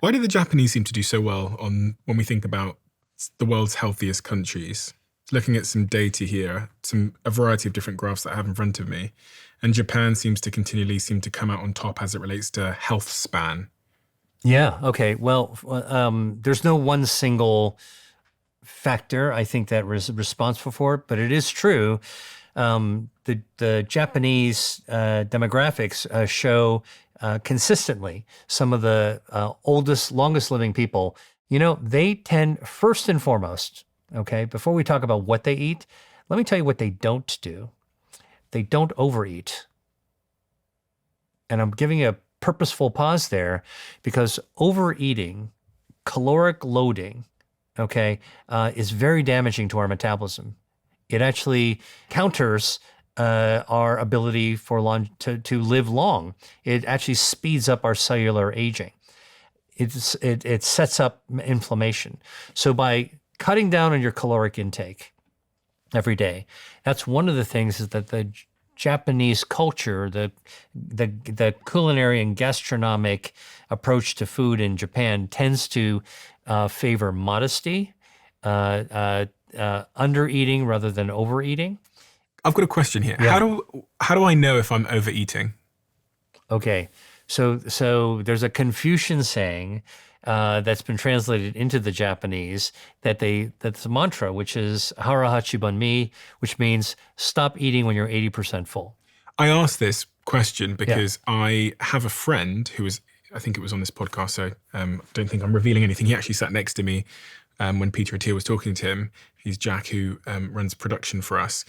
Why do the Japanese seem to do so well on when we think about the world's healthiest countries? Looking at some data here, a variety of different graphs that I have in front of me, and Japan seems to continually come out on top as it relates to health span. Yeah. Okay. Well, there's no one single factor I think that was responsible for it, but it is true. The Japanese demographics show consistently some of the oldest, longest living people. They tend, first and foremost, okay, before we talk about what they eat, let me tell you what they don't do. They don't overeat. And I'm giving a purposeful pause there because overeating, caloric loading, okay, is very damaging to our metabolism. It actually counters our ability to live long. It actually speeds up our cellular aging. It sets up inflammation. So by cutting down on your caloric intake every day, that's one of the things is that the Japanese culture, the culinary and gastronomic approach to food in Japan tends to favor modesty, undereating rather than overeating. I've got a question here. Yeah. How do I know if I'm overeating? Okay, so there's a Confucian saying that's been translated into the Japanese that's a mantra, which is hara hachiban mi, which means stop eating when you're 80% full. I asked this question because I have a friend who was, I think it was on this podcast, so I don't think I'm revealing anything. He actually sat next to me when Peter Attia was talking to him. He's Jack, who runs production for us.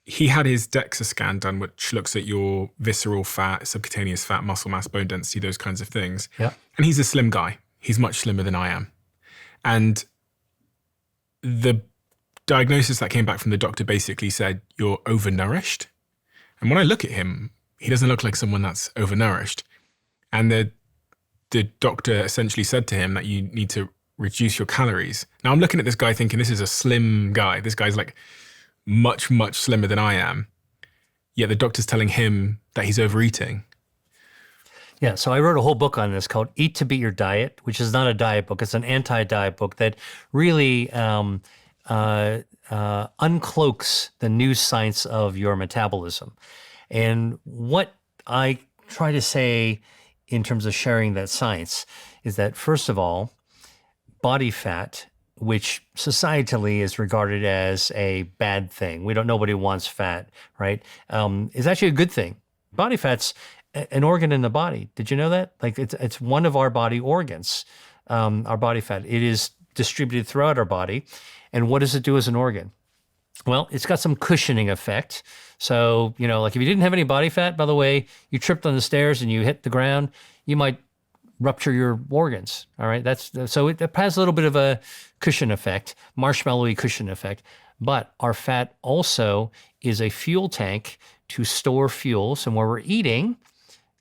He had his DEXA scan done, which looks at your visceral fat, subcutaneous fat, muscle mass, bone density, those kinds of things. Yeah. And he's a slim guy. He's much slimmer than I am. And the diagnosis that came back from the doctor basically said, you're overnourished. And when I look at him, he doesn't look like someone that's overnourished. And the doctor essentially said to him that you need to reduce your calories. Now I'm looking at this guy thinking this is a slim guy. This guy's like much, much slimmer than I am. Yet the doctor's telling him that he's overeating. Yeah, so I wrote a whole book on this called Eat to Beat Your Diet, which is not a diet book. It's an anti-diet book that really uncloaks the new science of your metabolism. And what I try to say in terms of sharing that science is that, first of all, body fat, which societally is regarded as a bad thing. Nobody wants fat, right? Is actually a good thing. Body fat's an organ in the body. Did you know that? Like it's one of our body organs, our body fat. It is distributed throughout our body. And what does it do as an organ? Well, it's got some cushioning effect. So, like if you didn't have any body fat, by the way, you tripped on the stairs and you hit the ground, you might rupture your organs. All right. So it has a little bit of a cushion effect, marshmallowy cushion effect. But our fat also is a fuel tank to store fuel. So when we're eating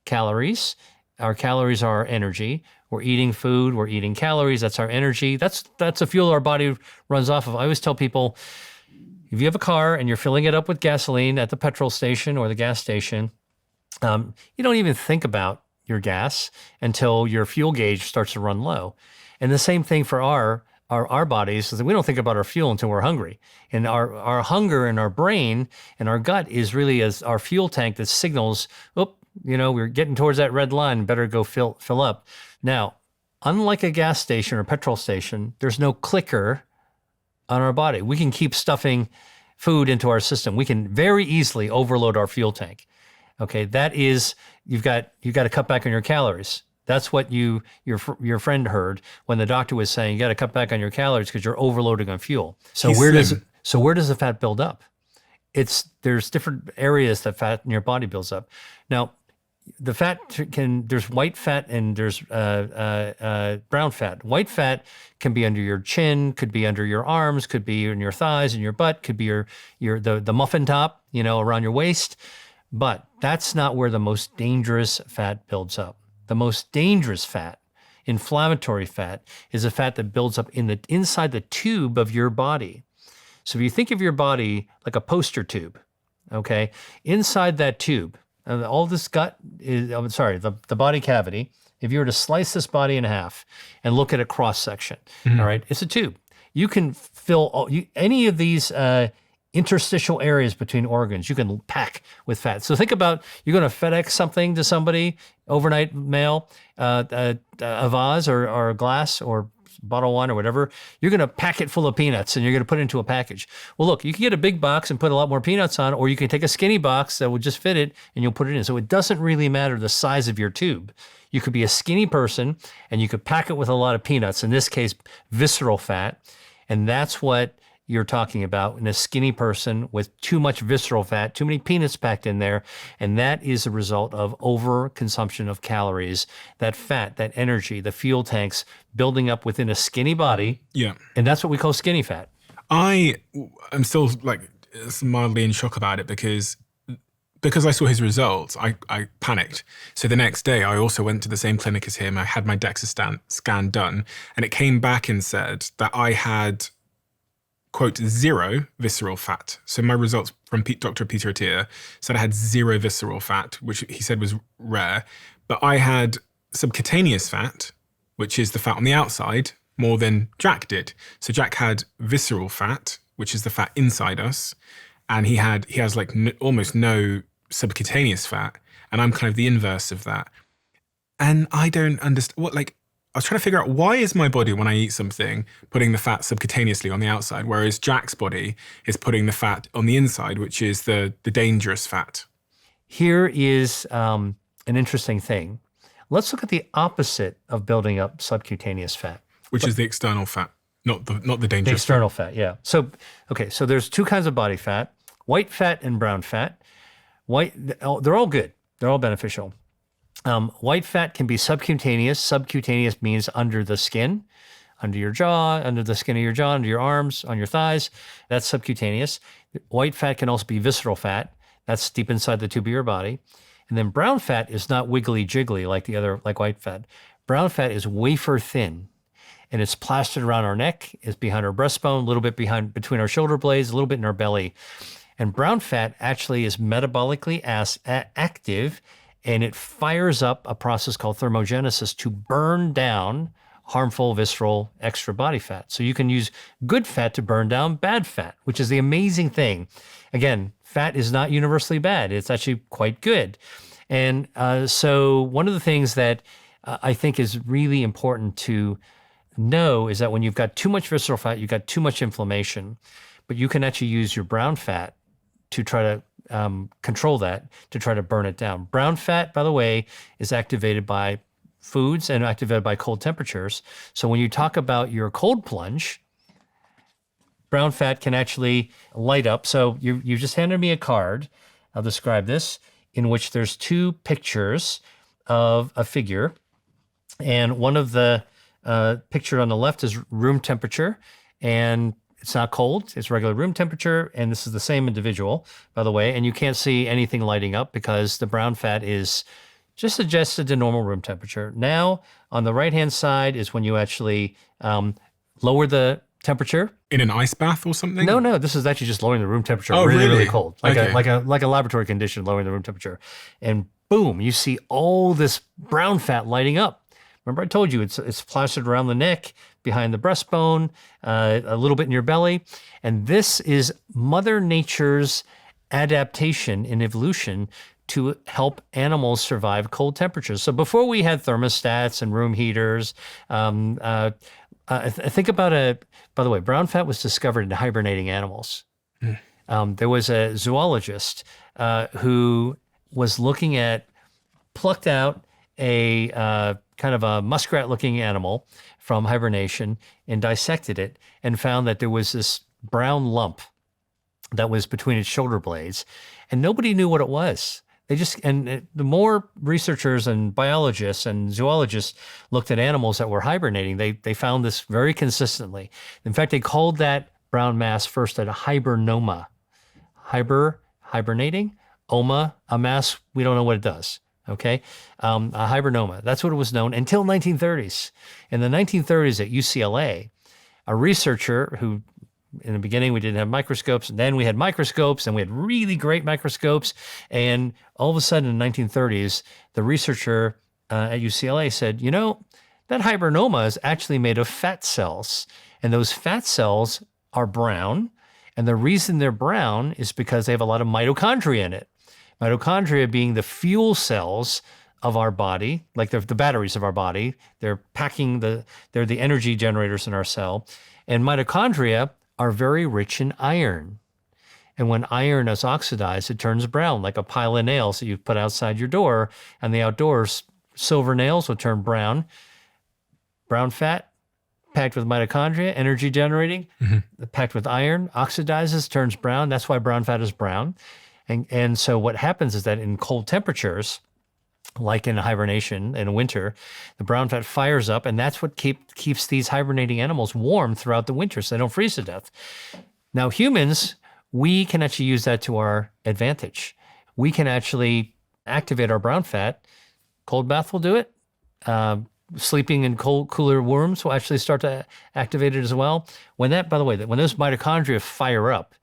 calories, our calories are our energy. We're eating food, we're eating calories. That's our energy. That's a fuel our body runs off of. I always tell people, if you have a car and you're filling it up with gasoline at the petrol station or the gas station, you don't even think about your gas until your fuel gauge starts to run low. And the same thing for our bodies is that we don't think about our fuel until we're hungry. And our hunger in our brain and our gut is really as our fuel tank that signals, we're getting towards that red line, better go fill up. Now, unlike a gas station or petrol station, there's no clicker on our body. We can keep stuffing food into our system. We can very easily overload our fuel tank. Okay, that is, you've got to cut back on your calories. That's what your friend heard when the doctor was saying you got to cut back on your calories because you're overloading on fuel. So where does the fat build up? There's different areas that fat in your body builds up. Now, the fat there's white fat and there's brown fat. White fat can be under your chin, could be under your arms, could be in your thighs and your butt, could be the muffin top, around your waist. But that's not where the most dangerous fat builds up. The most dangerous fat, inflammatory fat, is a fat that builds up inside the tube of your body. So if you think of your body like a poster tube, okay, inside that tube, all this gut is, the body cavity if you were to slice this body in half and look at a cross section, all right, it's a tube. You can fill any of these interstitial areas between organs, you can pack with fat. So think about, you're going to FedEx something to somebody, overnight mail, a vase or a glass or bottle of wine or whatever. You're going to pack it full of peanuts and you're going to put it into a package. Well, look, you can get a big box and put a lot more peanuts on, or you can take a skinny box that would just fit it and you'll put it in. So it doesn't really matter the size of your tube. You could be a skinny person and you could pack it with a lot of peanuts, in this case, visceral fat. And that's what you're talking about in a skinny person with too much visceral fat, too many peanuts packed in there. And that is a result of overconsumption of calories, that fat, that energy, the fuel tanks building up within a skinny body. Yeah. And that's what we call skinny fat. I am still mildly in shock about it because I saw his results, I panicked. So the next day, I also went to the same clinic as him. I had my DEXA scan done, and it came back and said that I had, quote, 0 visceral fat. So my results from Dr. Peter Attia said I had 0 visceral fat, which he said was rare. But I had subcutaneous fat, which is the fat on the outside, more than Jack did. So Jack had visceral fat, which is the fat inside us. And he has almost no subcutaneous fat. And I'm kind of the inverse of that. And I don't understand I was trying to figure out, why is my body, when I eat something, putting the fat subcutaneously on the outside, whereas Jack's body is putting the fat on the inside, which is the dangerous fat? Here is an interesting thing. Let's look at the opposite of building up subcutaneous fat. Which is the external fat, not the dangerous. The external fat, yeah. So there's two kinds of body fat, white fat and brown fat. They're all good. They're all beneficial. White fat can be subcutaneous. Subcutaneous means under the skin, under your jaw, under the skin of your jaw, under your arms, on your thighs. That's subcutaneous. White fat can also be visceral fat. That's deep inside the tube of your body. And then brown fat is not wiggly jiggly like white fat. Brown fat is wafer thin, and it's plastered around our neck, it's behind our breastbone, a little bit between our shoulder blades, a little bit in our belly. And brown fat actually is metabolically active, and it fires up a process called thermogenesis to burn down harmful visceral extra body fat. So you can use good fat to burn down bad fat, which is the amazing thing. Again, fat is not universally bad. It's actually quite good. And so one of the things that I think is really important to know is that when you've got too much visceral fat, you've got too much inflammation, but you can actually use your brown fat to try to control that, to try to burn it down. Brown fat, by the way, is activated by foods and activated by cold temperatures. So when you talk about your cold plunge, brown fat can actually light up. So you just handed me a card, I'll describe this, in which there's 2 pictures of a figure. And one of the picture on the left is room temperature, and it's not cold, it's regular room temperature, and this is the same individual, by the way, and you can't see anything lighting up because the brown fat is just adjusted to normal room temperature. Now, on the right-hand side is when you actually lower the temperature. In an ice bath or something? No, this is actually just lowering the room temperature really cold, like a laboratory condition, lowering the room temperature. And boom, you see all this brown fat lighting up. Remember I told you it's plastered around the neck, behind the breastbone, a little bit in your belly. And this is Mother Nature's adaptation in evolution to help animals survive cold temperatures. So before we had thermostats and room heaters, think about by the way, brown fat was discovered in hibernating animals. There was a zoologist who was looking at, plucked out a kind of a muskrat-looking animal from hibernation and dissected it and found that there was this brown lump that was between its shoulder blades, and nobody knew what it was. The more researchers and biologists and zoologists looked at animals that were hibernating, they found this very consistently. In fact, they called that brown mass first a hibernoma. Hibernating, oma, a mass, we don't know what it does. Okay, a hibernoma. That's what it was known until 1930s. In the 1930s at UCLA, a researcher who, in the beginning we didn't have microscopes, and then we had microscopes, and we had really great microscopes, and all of a sudden in the 1930s, the researcher at UCLA said, you know, that hybridoma is actually made of fat cells. And those fat cells are brown. And the reason they're brown is because they have a lot of mitochondria in it. Mitochondria being the fuel cells of our body, like they're the batteries of our body. They're they're the energy generators in our cell. And mitochondria are very rich in iron. And when iron is oxidized, it turns brown, like a pile of nails that you've put outside your door. And the outdoors, silver nails will turn brown. Brown fat packed with mitochondria, energy generating, packed with iron, oxidizes, turns brown. That's why brown fat is brown. And so what happens is that in cold temperatures, like in hibernation in winter, the brown fat fires up, and that's what keeps these hibernating animals warm throughout the winter so they don't freeze to death. Now, humans, we can actually use that to our advantage. We can actually activate our brown fat. Cold bath will do it. Sleeping in cooler rooms will actually start to activate it as well. By the way, when those mitochondria fire up,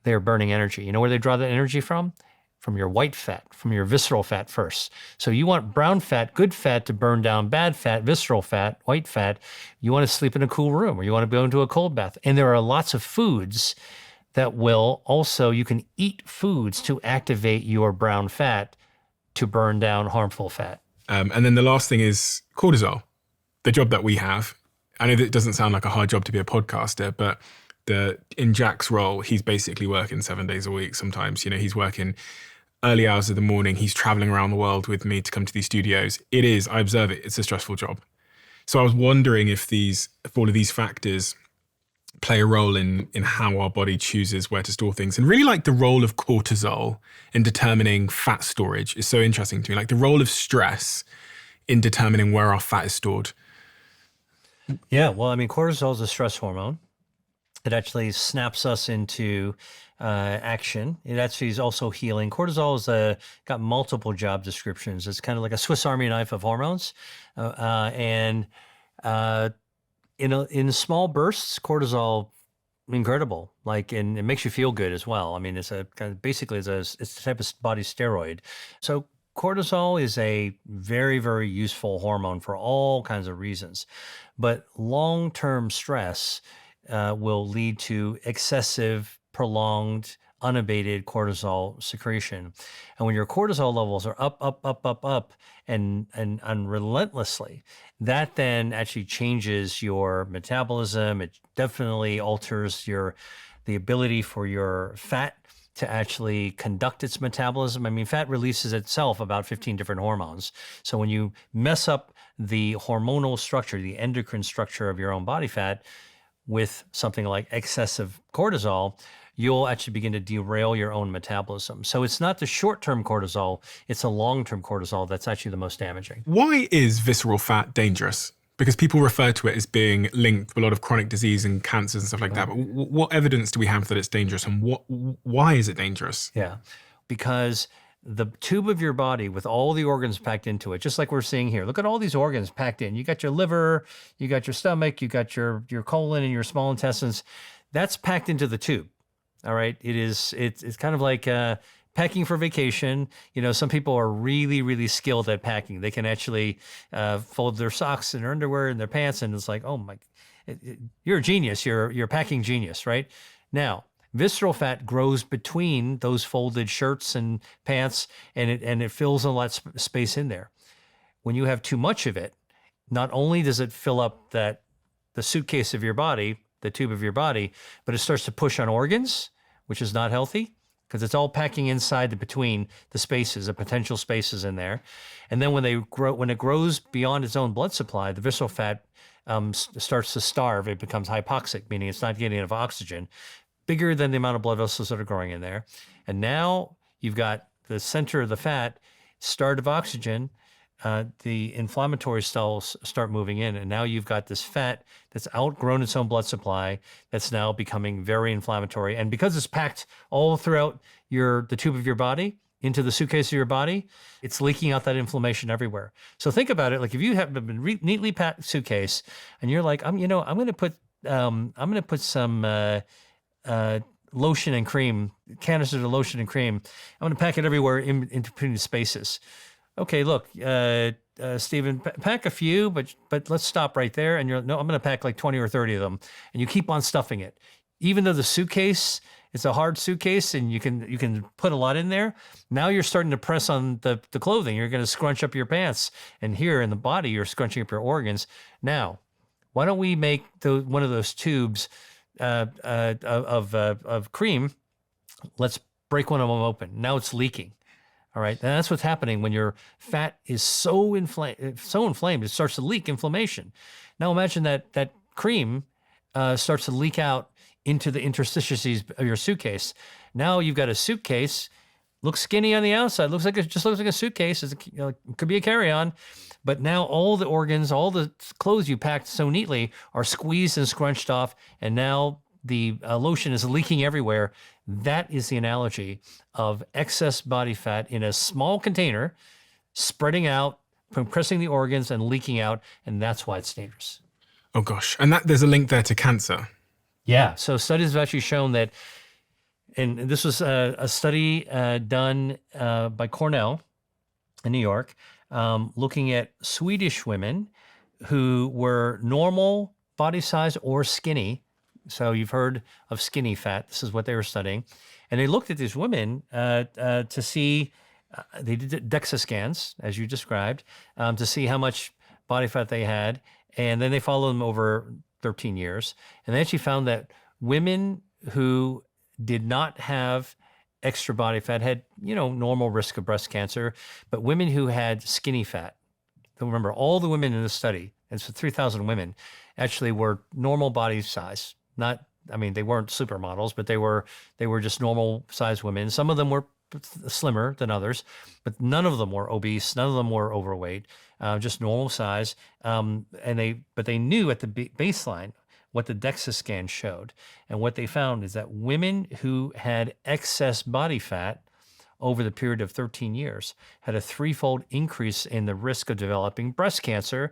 they're burning energy. You know where they draw that energy from? From your white fat, from your visceral fat first. So you want brown fat, good fat to burn down bad fat, visceral fat, white fat. You want to sleep in a cool room or you want to go into a cold bath. And there are lots of foods that you can eat foods to activate your brown fat to burn down harmful fat. And then the last thing is cortisol, the job that we have. I know that it doesn't sound like a hard job to be a podcaster, but in Jack's role, he's basically working 7 days a week. Sometimes, he's working early hours of the morning. He's traveling around the world with me to come to these studios. I observe it. It's a stressful job. So I was wondering if all of these factors play a role in how our body chooses where to store things. And really like the role of cortisol in determining fat storage is so interesting to me. Like the role of stress in determining where our fat is stored. Yeah, well, cortisol is a stress hormone. It actually snaps us into action. It actually is also healing. Cortisol is got multiple job descriptions. It's kind of like a Swiss Army knife of hormones. In small bursts, cortisol, incredible. And it makes you feel good as well. It's it's a type of body steroid. So cortisol is a very, very useful hormone for all kinds of reasons. But long-term stress will lead to excessive, prolonged, unabated cortisol secretion. And when your cortisol levels are up, and relentlessly, that then actually changes your metabolism. It definitely alters the ability for your fat to actually conduct its metabolism. Fat releases itself about 15 different hormones. So when you mess up the hormonal structure, the endocrine structure of your own body fat, with something like excessive cortisol, you'll actually begin to derail your own metabolism. So it's not the short-term cortisol, it's a long-term cortisol that's actually the most damaging. Why is visceral fat dangerous? Because people refer to it as being linked to a lot of chronic disease and cancers and stuff like that. But what evidence do we have that it's dangerous, and why is it dangerous? Yeah, because the tube of your body with all the organs packed into it, just like we're seeing here. Look at all these organs packed in. You got your liver, you got your stomach, you got your colon and your small intestines. That's packed into the tube. All right. It's kind of like packing for vacation. Some people are really, really skilled at packing. They can actually fold their socks and their underwear and their pants. And it's like, oh my, you're a genius. You're a packing genius, right? Now, visceral fat grows between those folded shirts and pants, and it fills a lot of space in there. When you have too much of it, not only does it fill up the suitcase of your body, the tube of your body, but it starts to push on organs, which is not healthy because it's all packing inside between the spaces, the potential spaces in there. And then when it grows beyond its own blood supply, the visceral fat starts to starve. It becomes hypoxic, meaning it's not getting enough oxygen, bigger than the amount of blood vessels that are growing in there. And now you've got the center of the fat starved of oxygen. The inflammatory cells start moving in, and now you've got this fat that's outgrown its own blood supply that's now becoming very inflammatory. And because it's packed all throughout the tube of your body, into the suitcase of your body, it's leaking out that inflammation everywhere. So think about it, like if you have a neatly packed suitcase, and you're like, I'm going to put some lotion and cream, canisters of lotion and cream. I'm going to pack it everywhere in between the spaces. okay, look, Stephen, pack a few, but let's stop right there. And you're no, I'm going to pack like 20 or 30 of them, and you keep on stuffing it, even though the suitcase it's a hard suitcase and you can put a lot in there. Now you're starting to press on the clothing. You're going to scrunch up your pants, and here in the body you're scrunching up your organs. Now, why don't we make one of those tubes of cream? Let's break one of them open. Now it's leaking. All right, and that's what's happening when your fat is so inflamed. It starts to leak inflammation. Now imagine that cream starts to leak out into the interstices of your suitcase. Now you've got a suitcase, looks skinny on the outside, just looks like a suitcase. It could be a carry-on, but now all the organs, all the clothes you packed so neatly are squeezed and scrunched off, and now the lotion is leaking everywhere. That is the analogy of excess body fat in a small container, spreading out, compressing the organs and leaking out, and that's why it's dangerous. Oh gosh, and there's a link there to cancer. Yeah, so studies have actually shown that, and this was a study done by Cornell in New York, looking at Swedish women who were normal body size or skinny. So you've heard of skinny fat. This is what they were studying. And they looked at these women to see, they did DEXA scans, as you described, to see how much body fat they had. And then they followed them over 13 years. And they actually found that women who did not have extra body fat had, normal risk of breast cancer. But women who had skinny fat, remember, all the women in the study, and it's 3,000 women, actually were normal body size. They weren't supermodels, but they were just normal sized women. Some of them were slimmer than others, but none of them were obese. None of them were overweight, just normal size. But they knew at the baseline what the DEXA scan showed. And what they found is that women who had excess body fat over the period of 13 years had a threefold increase in the risk of developing breast cancer.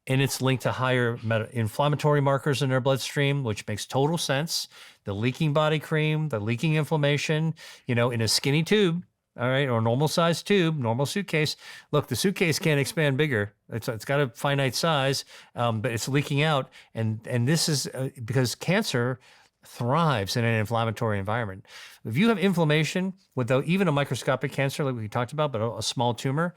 And it's linked to higher inflammatory markers in their bloodstream, which makes total sense. The leaking body cream, the leaking inflammation, in a skinny tube, all right, or normal size tube, normal suitcase. Look, the suitcase can't expand bigger. It's got a finite size, but it's leaking out. And this is because cancer thrives in an inflammatory environment. If you have inflammation, without even a microscopic cancer like we talked about, but a small tumor,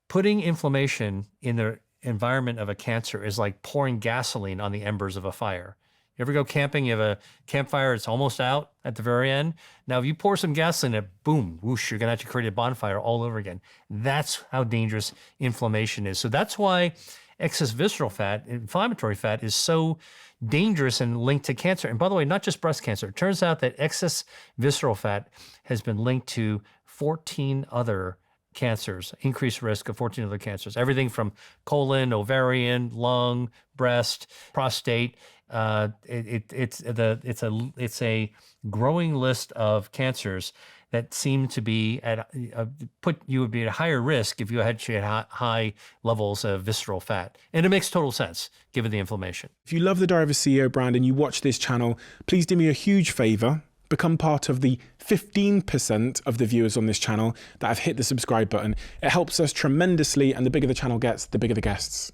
putting inflammation in the environment of a cancer is like pouring gasoline on the embers of a fire. You ever go camping, you have a campfire, it's almost out at the very end. Now, if you pour some gasoline in it, boom, whoosh, you're going to have to create a bonfire all over again. That's how dangerous inflammation is. So that's why excess visceral fat, inflammatory fat, is so dangerous and linked to cancer. And by the way, not just breast cancer. It turns out that excess visceral fat has been linked to 14 other cancers, increased risk of 14 other cancers, everything from colon, ovarian, lung, breast, prostate. It's a growing list of cancers that seem to be you would be at a higher risk if you actually had high levels of visceral fat. And it makes total sense given the inflammation. If you love the Diary of a CEO brand and you watch this channel, please do me a huge favor. Become part of the 15% of the viewers on this channel that have hit the subscribe button. It helps us tremendously, and the bigger the channel gets, the bigger the guests.